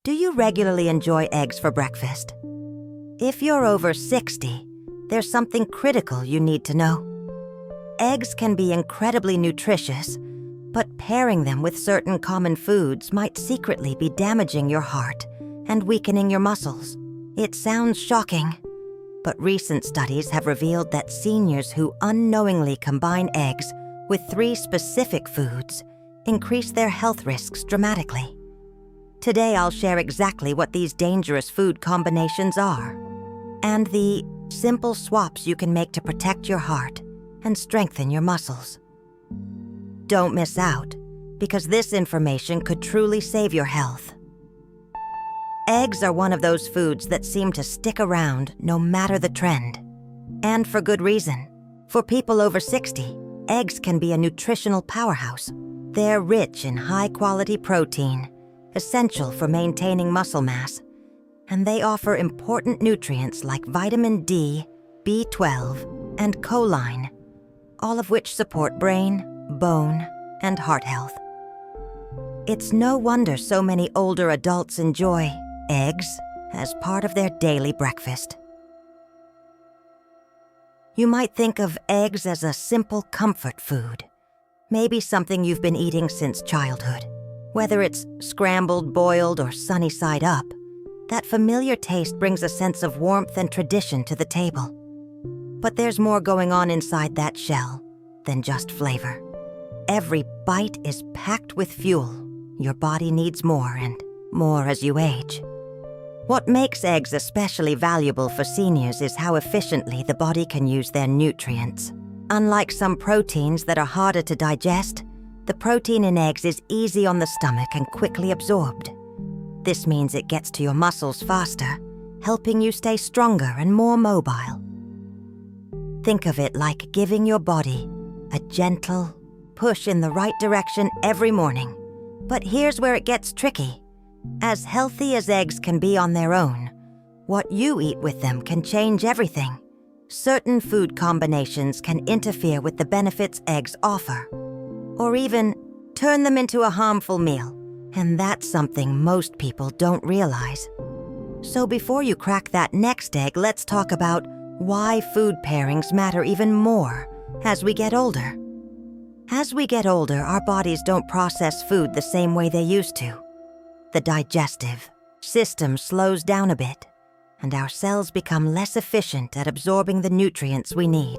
Do you regularly enjoy eggs for breakfast? If you're over 60, there's something critical you need to know. Eggs can be incredibly nutritious, but pairing them with certain common foods might secretly be damaging your heart and weakening your muscles. It sounds shocking, but recent studies have revealed that seniors who unknowingly combine eggs with 3 specific foods increase their health risks dramatically. Today I'll share exactly what these dangerous food combinations are and the simple swaps you can make to protect your heart and strengthen your muscles. Don't miss out, because this information could truly save your health. Eggs are one of those foods that seem to stick around no matter the trend. And for good reason. For people over 60, eggs can be a nutritional powerhouse. They're rich in high-quality protein, essential for maintaining muscle mass, and they offer important nutrients like vitamin D, B12, and choline, all of which support brain, bone, and heart health. It's no wonder so many older adults enjoy eggs as part of their daily breakfast. You might think of eggs as a simple comfort food, maybe something you've been eating since childhood. Whether it's scrambled, boiled, or sunny side up, that familiar taste brings a sense of warmth and tradition to the table. But there's more going on inside that shell than just flavor. Every bite is packed with fuel. Your body needs more and more as you age. What makes eggs especially valuable for seniors is how efficiently the body can use their nutrients. Unlike some proteins that are harder to digest, the protein in eggs is easy on the stomach and quickly absorbed. This means it gets to your muscles faster, helping you stay stronger and more mobile. Think of it like giving your body a gentle push in the right direction every morning. But here's where it gets tricky. As healthy as eggs can be on their own, what you eat with them can change everything. Certain food combinations can interfere with the benefits eggs offer, or even turn them into a harmful meal, and that's something most people don't realize. So before you crack that next egg, let's talk about why food pairings matter even more as we get older. As we get older, our bodies don't process food the same way they used to. The digestive system slows down a bit, and our cells become less efficient at absorbing the nutrients we need.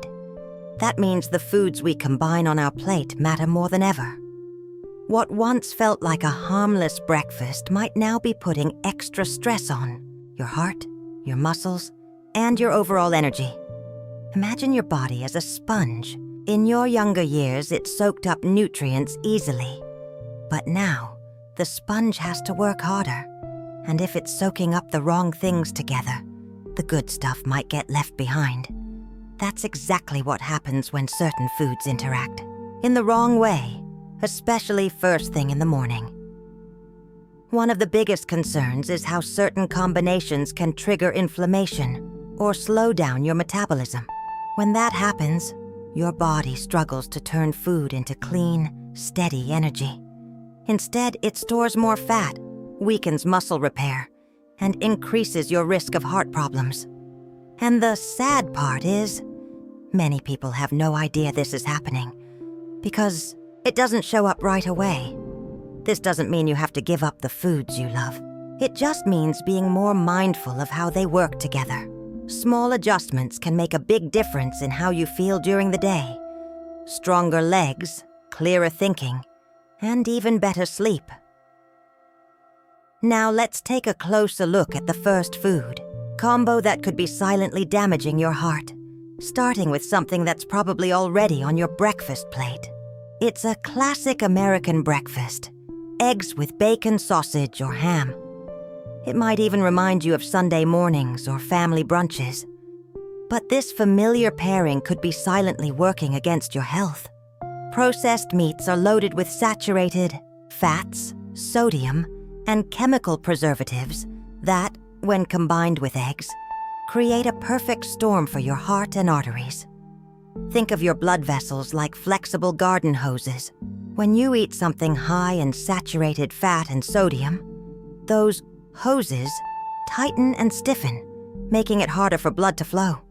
That means the foods we combine on our plate matter more than ever. What once felt like a harmless breakfast might now be putting extra stress on your heart, your muscles, and your overall energy. Imagine your body as a sponge. In your younger years, it soaked up nutrients easily. But now, the sponge has to work harder. And if it's soaking up the wrong things together, the good stuff might get left behind. That's exactly what happens when certain foods interact. In the wrong way, especially first thing in the morning. One of the biggest concerns is how certain combinations can trigger inflammation or slow down your metabolism. When that happens, your body struggles to turn food into clean, steady energy. Instead, it stores more fat, weakens muscle repair, and increases your risk of heart problems. And the sad part is, many people have no idea this is happening because it doesn't show up right away. This doesn't mean you have to give up the foods you love. It just means being more mindful of how they work together. Small adjustments can make a big difference in how you feel during the day. Stronger legs, clearer thinking, and even better sleep. Now let's take a closer look at the first food combo that could be silently damaging your heart, starting with something that's probably already on your breakfast plate. It's a classic American breakfast, eggs with bacon, sausage, or ham. It might even remind you of Sunday mornings or family brunches. But this familiar pairing could be silently working against your health. Processed meats are loaded with saturated fats, sodium, and chemical preservatives that, when combined with eggs, create a perfect storm for your heart and arteries. Think of your blood vessels like flexible garden hoses. When you eat something high in saturated fat and sodium, those hoses tighten and stiffen, making it harder for blood to flow.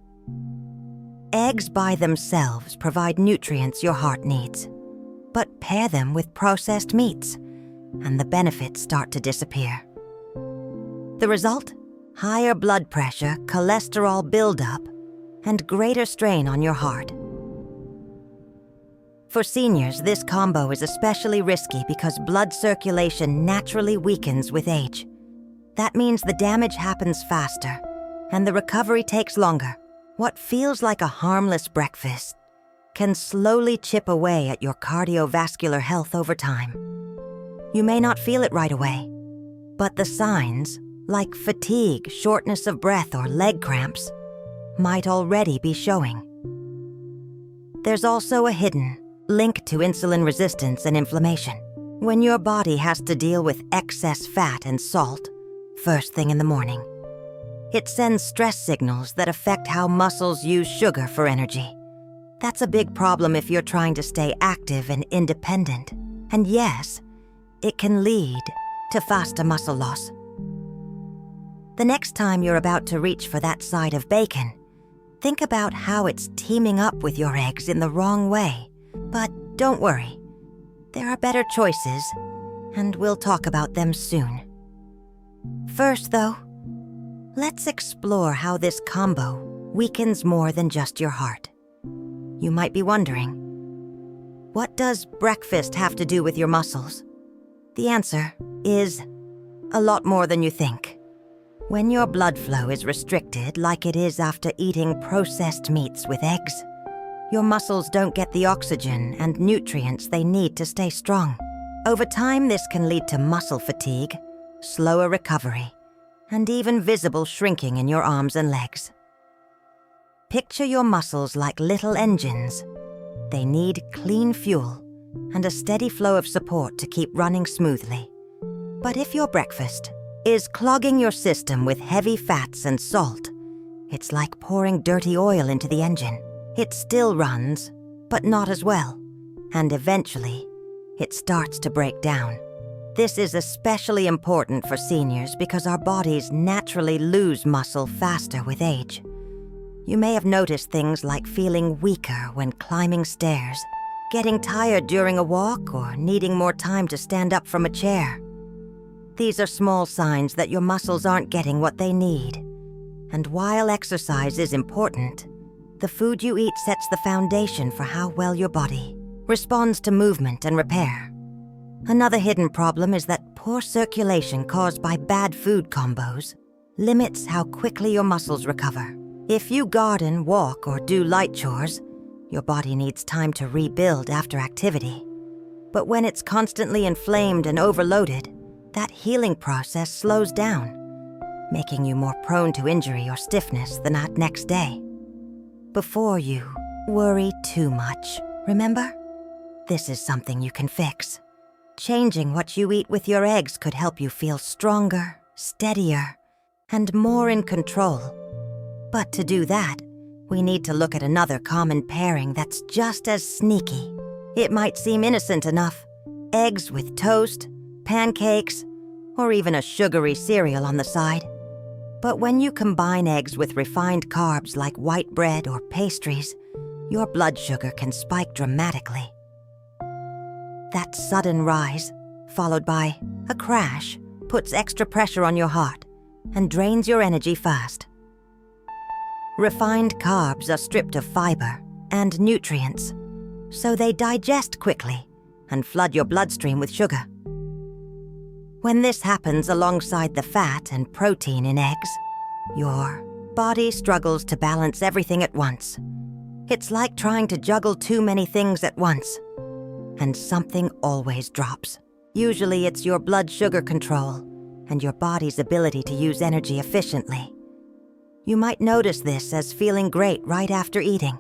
Eggs by themselves provide nutrients your heart needs, but pair them with processed meats, and the benefits start to disappear. The result? Higher blood pressure, cholesterol buildup, and greater strain on your heart. For seniors, this combo is especially risky because blood circulation naturally weakens with age. That means the damage happens faster, and the recovery takes longer. What feels like a harmless breakfast can slowly chip away at your cardiovascular health over time. You may not feel it right away, but the signs, like fatigue, shortness of breath, or leg cramps, might already be showing. There's also a hidden link to insulin resistance and inflammation. When your body has to deal with excess fat and salt first thing in the morning, it sends stress signals that affect how muscles use sugar for energy. That's a big problem if you're trying to stay active and independent. And yes, it can lead to faster muscle loss. The next time you're about to reach for that side of bacon, think about how it's teaming up with your eggs in the wrong way. But don't worry, there are better choices, and we'll talk about them soon. First, though, let's explore how this combo weakens more than just your heart. You might be wondering, what does breakfast have to do with your muscles? The answer is a lot more than you think. When your blood flow is restricted, like it is after eating processed meats with eggs, your muscles don't get the oxygen and nutrients they need to stay strong. Over time, this can lead to muscle fatigue, slower recovery, and even visible shrinking in your arms and legs. Picture your muscles like little engines. They need clean fuel and a steady flow of support to keep running smoothly. But if your breakfast is clogging your system with heavy fats and salt, it's like pouring dirty oil into the engine. It still runs, but not as well, and eventually, it starts to break down. This is especially important for seniors because our bodies naturally lose muscle faster with age. You may have noticed things like feeling weaker when climbing stairs, getting tired during a walk, or needing more time to stand up from a chair. These are small signs that your muscles aren't getting what they need. And while exercise is important, the food you eat sets the foundation for how well your body responds to movement and repair. Another hidden problem is that poor circulation caused by bad food combos limits how quickly your muscles recover. If you garden, walk, or do light chores, your body needs time to rebuild after activity. But when it's constantly inflamed and overloaded, that healing process slows down, making you more prone to injury or stiffness the next day. Before you worry too much, remember? This is something you can fix. Changing what you eat with your eggs could help you feel stronger, steadier, and more in control. But to do that, we need to look at another common pairing that's just as sneaky. It might seem innocent enough: eggs with toast, pancakes, or even a sugary cereal on the side. But when you combine eggs with refined carbs like white bread or pastries, your blood sugar can spike dramatically. That sudden rise, followed by a crash, puts extra pressure on your heart and drains your energy fast. Refined carbs are stripped of fiber and nutrients, so they digest quickly and flood your bloodstream with sugar. When this happens alongside the fat and protein in eggs, your body struggles to balance everything at once. It's like trying to juggle too many things at once, and something always drops. Usually it's your blood sugar control and your body's ability to use energy efficiently. You might notice this as feeling great right after eating,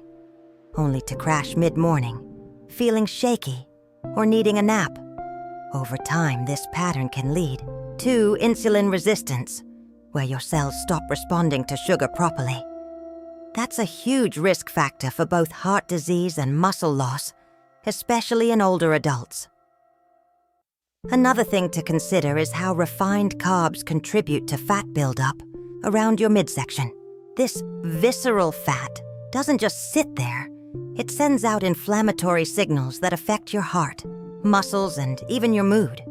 only to crash mid-morning, feeling shaky, or needing a nap. Over time, this pattern can lead to insulin resistance, where your cells stop responding to sugar properly. That's a huge risk factor for both heart disease and muscle loss, especially in older adults. Another thing to consider is how refined carbs contribute to fat buildup around your midsection. This visceral fat doesn't just sit there. It sends out inflammatory signals that affect your heart, muscles, and even your mood.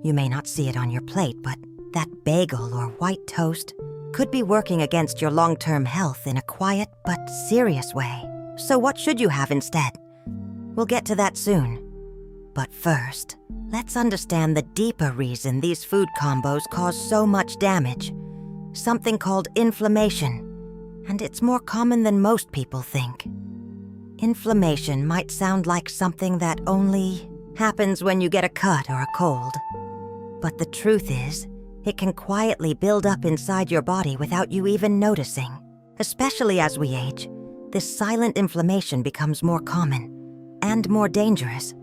You may not see it on your plate, but that bagel or white toast could be working against your long-term health in a quiet but serious way. So what should you have instead? We'll get to that soon. But first, let's understand the deeper reason these food combos cause so much damage. Something called inflammation. And it's more common than most people think. Inflammation might sound like something that only happens when you get a cut or a cold. But the truth is, it can quietly build up inside your body without you even noticing. Especially as we age, this silent inflammation becomes more common and more dangerous.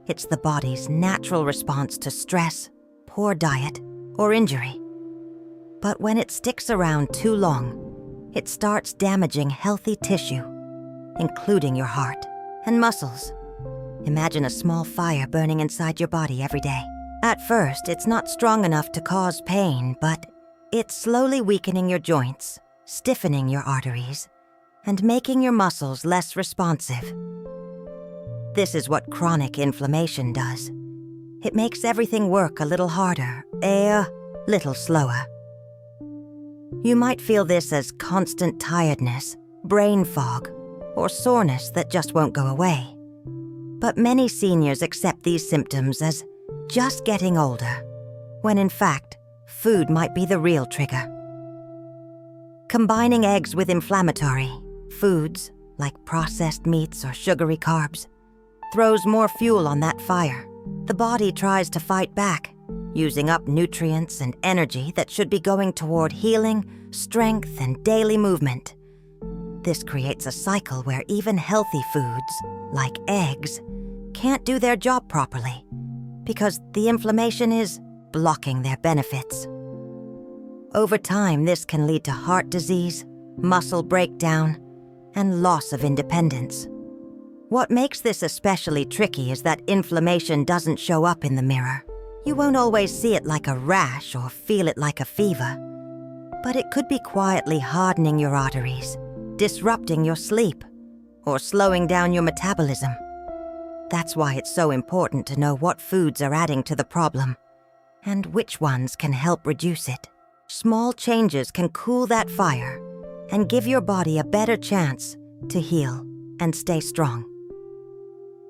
It's the body's natural response to stress, poor diet, or injury. But when it sticks around too long, it starts damaging healthy tissue, including your heart and muscles. Imagine a small fire burning inside your body every day. At first, it's not strong enough to cause pain, but it's slowly weakening your joints, stiffening your arteries, and making your muscles less responsive. This is what chronic inflammation does. It makes everything work a little harder, a little slower. You might feel this as constant tiredness, brain fog, or soreness that just won't go away. But many seniors accept these symptoms as just getting older, when in fact, food might be the real trigger. Combining eggs with inflammatory foods, like processed meats or sugary carbs, throws more fuel on that fire. The body tries to fight back, using up nutrients and energy that should be going toward healing, strength, and daily movement. This creates a cycle where even healthy foods, like eggs, can't do their job properly, because the inflammation is blocking their benefits. Over time, this can lead to heart disease, muscle breakdown, and loss of independence. What makes this especially tricky is that inflammation doesn't show up in the mirror. You won't always see it like a rash or feel it like a fever, but it could be quietly hardening your arteries, disrupting your sleep, or slowing down your metabolism. That's why it's so important to know what foods are adding to the problem and which ones can help reduce it. Small changes can cool that fire and give your body a better chance to heal and stay strong.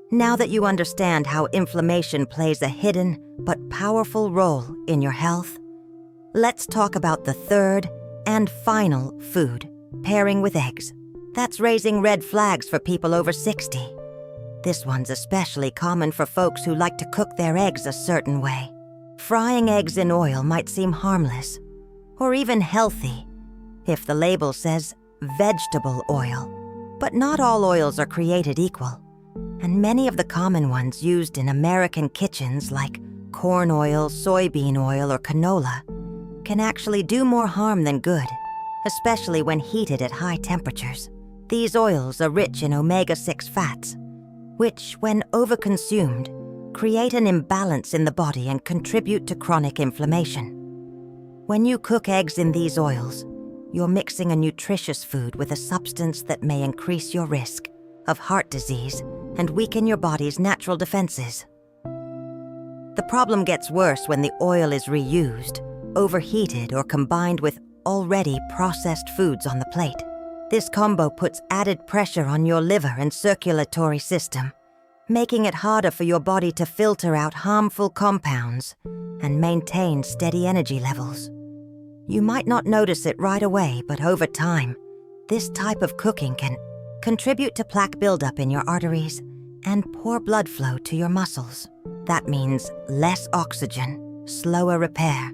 Now that you understand how inflammation plays a hidden but powerful role in your health, let's talk about the third and final food, pairing with eggs. That's raising red flags for people over 60. This one's especially common for folks who like to cook their eggs a certain way. Frying eggs in oil might seem harmless, or even healthy, if the label says vegetable oil. But not all oils are created equal, and many of the common ones used in American kitchens like corn oil, soybean oil, or canola can actually do more harm than good, especially when heated at high temperatures. These oils are rich in omega-6 fats, which, when overconsumed, create an imbalance in the body and contribute to chronic inflammation. When you cook eggs in these oils, you're mixing a nutritious food with a substance that may increase your risk of heart disease and weaken your body's natural defenses. The problem gets worse when the oil is reused, overheated, or combined with already processed foods on the plate. This combo puts added pressure on your liver and circulatory system, making it harder for your body to filter out harmful compounds and maintain steady energy levels. You might not notice it right away, but over time, this type of cooking can contribute to plaque buildup in your arteries and poor blood flow to your muscles. That means less oxygen, slower repair,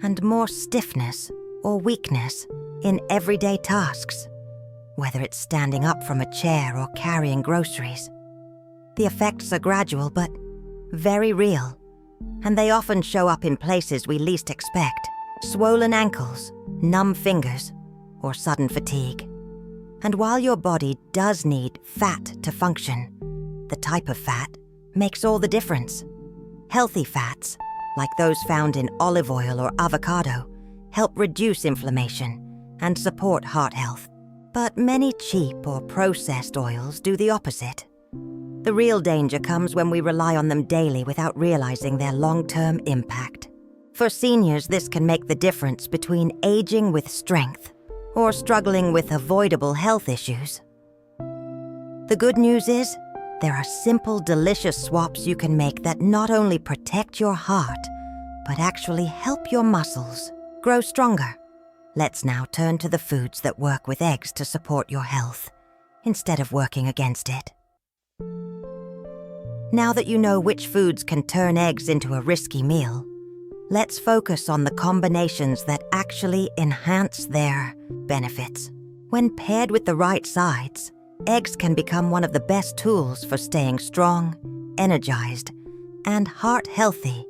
and more stiffness or weakness in everyday tasks, whether it's standing up from a chair or carrying groceries. The effects are gradual but very real, and they often show up in places we least expect: swollen ankles, numb fingers, or sudden fatigue. And while your body does need fat to function, the type of fat makes all the difference. Healthy fats, like those found in olive oil or avocado, help reduce inflammation and support heart health. But many cheap or processed oils do the opposite. The real danger comes when we rely on them daily without realizing their long-term impact. For seniors, this can make the difference between aging with strength or struggling with avoidable health issues. The good news is, there are simple, delicious swaps you can make that not only protect your heart, but actually help your muscles grow stronger. Let's now turn to the foods that work with eggs to support your health, instead of working against it. Now that you know which foods can turn eggs into a risky meal, let's focus on the combinations that actually enhance their benefits. When paired with the right sides, eggs can become one of the best tools for staying strong, energized, and heart healthy.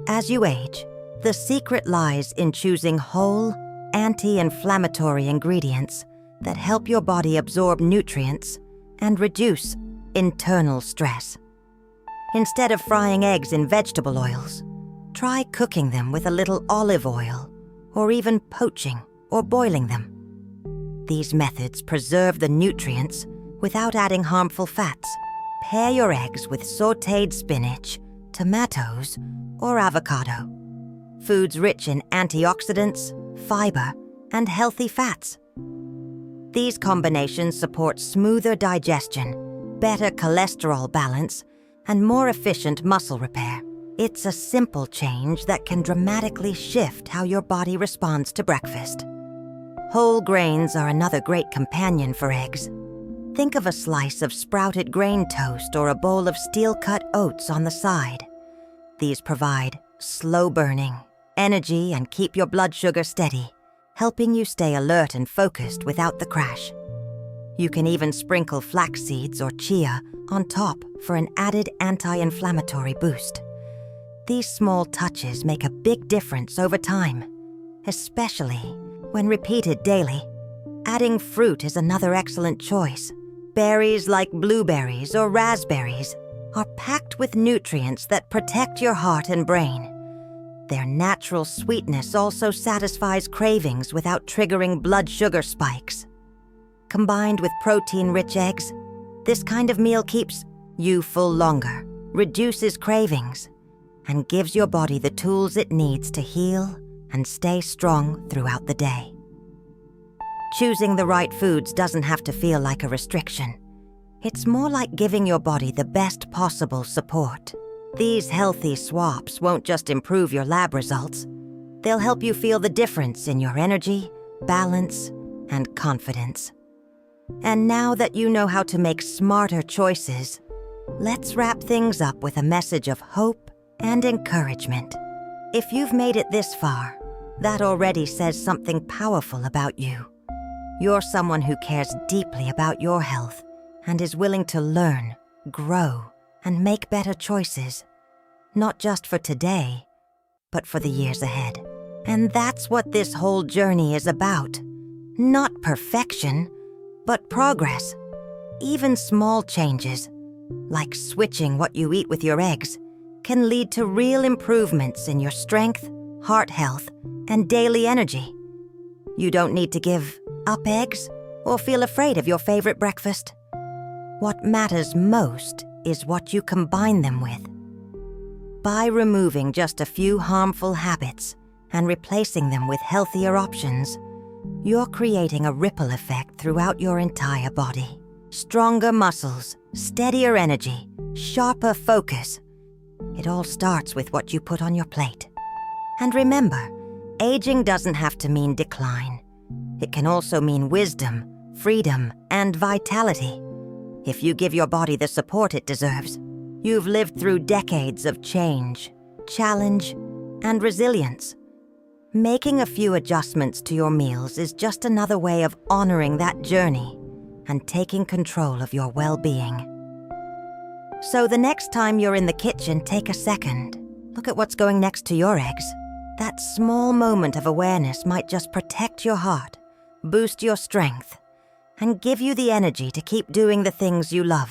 As you age, the secret lies in choosing whole, anti-inflammatory ingredients that help your body absorb nutrients and reduce internal stress. Instead of frying eggs in vegetable oils, try cooking them with a little olive oil, or even poaching or boiling them. These methods preserve the nutrients without adding harmful fats. Pair your eggs with sautéed spinach, tomatoes, or avocado, foods rich in antioxidants, fiber, and healthy fats. These combinations support smoother digestion, better cholesterol balance, and more efficient muscle repair. It's a simple change that can dramatically shift how your body responds to breakfast. Whole grains are another great companion for eggs. Think of a slice of sprouted grain toast or a bowl of steel-cut oats on the side. These provide slow-burning energy and keep your blood sugar steady, helping you stay alert and focused without the crash. You can even sprinkle flax seeds or chia on top for an added anti-inflammatory boost. These small touches make a big difference over time, especially when repeated daily. Adding fruit is another excellent choice. Berries like blueberries or raspberries are packed with nutrients that protect your heart and brain. Their natural sweetness also satisfies cravings without triggering blood sugar spikes. Combined with protein-rich eggs, this kind of meal keeps you full longer, reduces cravings, and gives your body the tools it needs to heal and stay strong throughout the day. Choosing the right foods doesn't have to feel like a restriction. It's more like giving your body the best possible support. These healthy swaps won't just improve your lab results. They'll help you feel the difference in your energy, balance, and confidence. And now that you know how to make smarter choices, let's wrap things up with a message of hope and encouragement. If you've made it this far, that already says something powerful about you. You're someone who cares deeply about your health and is willing to learn, grow, and make better choices, not just for today, but for the years ahead. And that's what this whole journey is about. Not perfection, but progress. Even small changes, like switching what you eat with your eggs, can lead to real improvements in your strength, heart health, and daily energy. You don't need to give up eggs or feel afraid of your favorite breakfast. What matters most is what you combine them with. By removing just a few harmful habits and replacing them with healthier options, you're creating a ripple effect throughout your entire body. Stronger muscles, steadier energy, sharper focus. It all starts with what you put on your plate. And remember, aging doesn't have to mean decline. It can also mean wisdom, freedom, and vitality. If you give your body the support it deserves, you've lived through decades of change, challenge, and resilience. Making a few adjustments to your meals is just another way of honoring that journey and taking control of your well-being. So the next time you're in the kitchen, take a second. Look at what's going next to your eggs. That small moment of awareness might just protect your heart, boost your strength, and give you the energy to keep doing the things you love.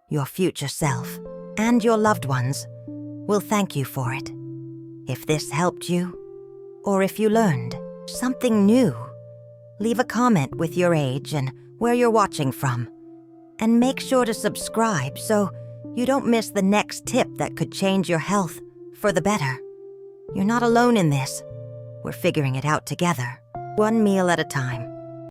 Your future self and your loved ones We'll thank you for it. If this helped you, or if you learned something new, leave a comment with your age and where you're watching from. And make sure to subscribe so you don't miss the next tip that could change your health for the better. You're not alone in this. We're figuring it out together, one meal at a time.